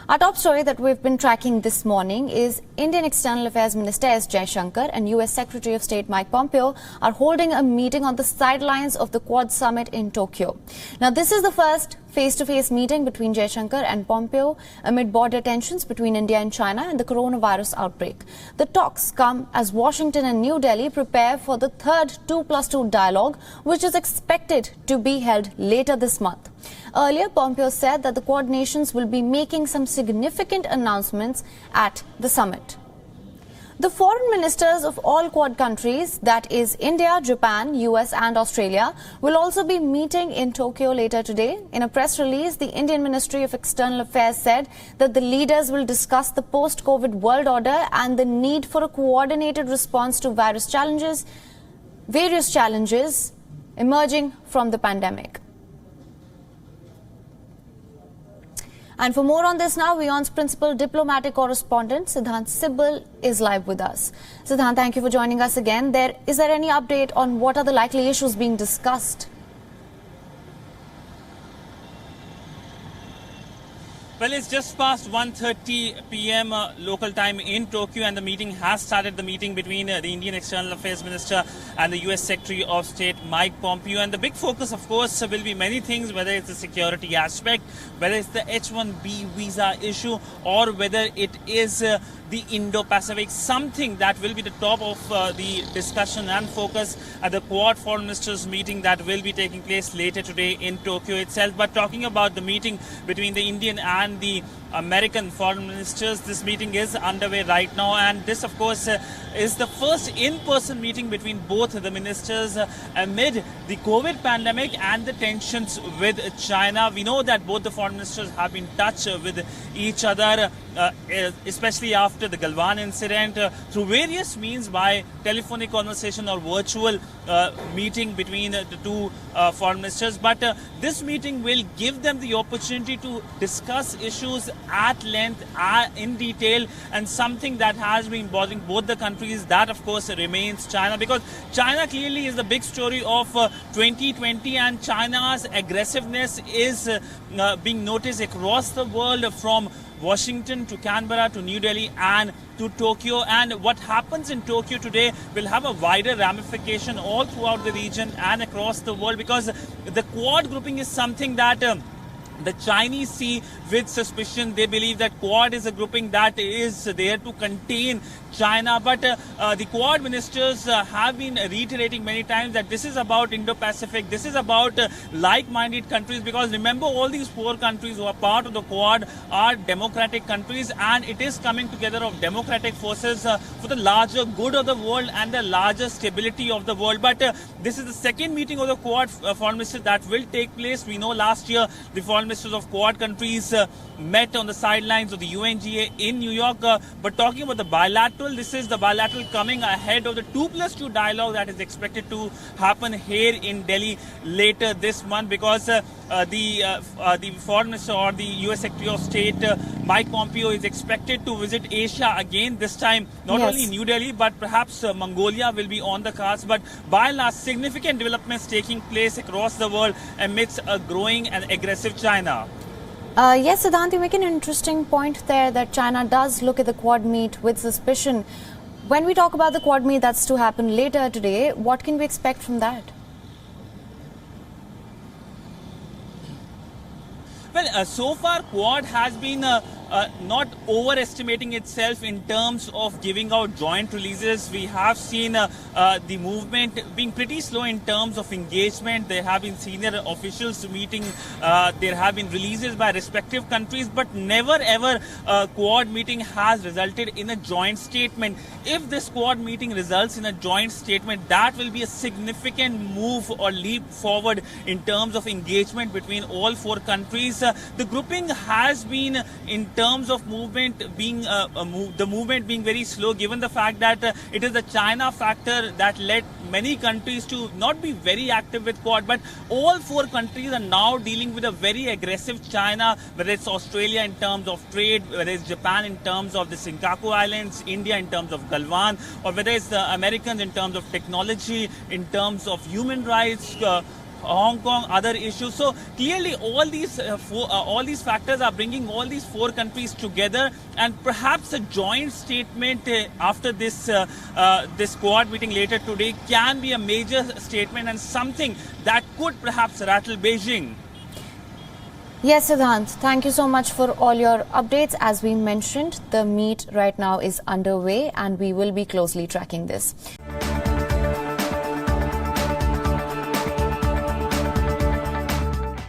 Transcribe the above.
Our top story that we've been tracking this morning is Indian External Affairs Minister S. Jaishankar and US Secretary of State Mike Pompeo are holding a meeting on the sidelines of the Quad Summit in Tokyo. Now, this is the first face-to-face meeting between Jaishankar and Pompeo amid border tensions between India and China and the coronavirus outbreak. The talks come as Washington and New Delhi prepare for the third 2+2 dialogue, which is expected to be held later this month. Earlier, Pompeo said that the Quad nations will be making some significant announcements at the summit. The foreign ministers of all Quad countries, that is India, Japan, US and Australia, will also be meeting in Tokyo later today. In a press release, the Indian Ministry of External Affairs said that the leaders will discuss the post-COVID world order and the need for a coordinated response to various challenges emerging from the pandemic. And for more on this now, WION's principal diplomatic correspondent, Siddhant Sibal, is live with us. Siddhant, thank you for joining us again. Is there any update on what are the likely issues being discussed? Well, it's just past 1:30 p.m. Local time in Tokyo, and the meeting has started. The meeting between the Indian External Affairs Minister and the US Secretary of State Mike Pompeo. And the big focus, of course, will be many things, whether it's the security aspect, whether it's the H-1B visa issue, or whether it is the Indo-Pacific, something that will be the top of the discussion and focus at the Quad Foreign Ministers meeting that will be taking place later today in Tokyo itself. But talking about the meeting between the Indian and the American foreign ministers, this meeting is underway right now, and this of course is the first in-person meeting between both the ministers amid the COVID pandemic and the tensions with China. We know that both the foreign ministers have been in touch with each other, especially after the Galwan incident, through various means, by telephonic conversation or virtual meeting between the two foreign ministers. But this meeting will give them the opportunity to discuss issues at length, in detail, and something that has been bothering both the countries, that of course remains China, because China clearly is the big story of 2020, and China's aggressiveness is being noticed across the world, from Washington to Canberra to New Delhi and to Tokyo. And what happens in Tokyo today will have a wider ramification all throughout the region and across the world, because the Quad grouping is something that the Chinese see with suspicion. They believe that Quad is a grouping that is there to contain China. But the Quad ministers have been reiterating many times that this is about Indo-Pacific, this is about like-minded countries, because remember, all these four countries who are part of the Quad are democratic countries, and it is coming together of democratic forces for the larger good of the world and the larger stability of the world. But this is the second meeting of the Quad foreign ministers that will take place. We know last year the foreign ministers of Quad countries met on the sidelines of the UNGA in New York. But talking about the bilateral, this is the bilateral coming ahead of the 2+2 dialogue that is expected to happen here in Delhi later this month, because the foreign minister or the US Secretary of State Mike Pompeo is expected to visit Asia again, this time not only New Delhi but perhaps Mongolia will be on the cards. But by and large, significant developments taking place across the world amidst a growing and aggressive China. Yes, Siddhant, you make an interesting point there that China does look at the Quad meet with suspicion. When we talk about the Quad meet that's to happen later today, what can we expect from that? Well, so far Quad has been not overestimating itself in terms of giving out joint releases. We have seen the movement being pretty slow in terms of engagement. There have been senior officials meeting. There have been releases by respective countries, but never ever Quad meeting has resulted in a joint statement. If this Quad meeting results in a joint statement, that will be a significant move or leap forward in terms of engagement between all four countries. The grouping has been, in terms of movement, being the movement being very slow, given the fact that it is the China factor that led many countries to not be very active with Quad. But all four countries are now dealing with a very aggressive China, whether it's Australia in terms of trade, whether it's Japan in terms of the Senkaku Islands, India in terms of Galwan, or whether it's the Americans in terms of technology, in terms of human rights, Hong Kong, other issues. So clearly all these factors are bringing all these four countries together, and perhaps a joint statement after this Quad meeting later today can be a major statement and something that could perhaps rattle Beijing. Yes, Siddhant, thank you so much for all your updates. As we mentioned, the meet right now is underway and we will be closely tracking this.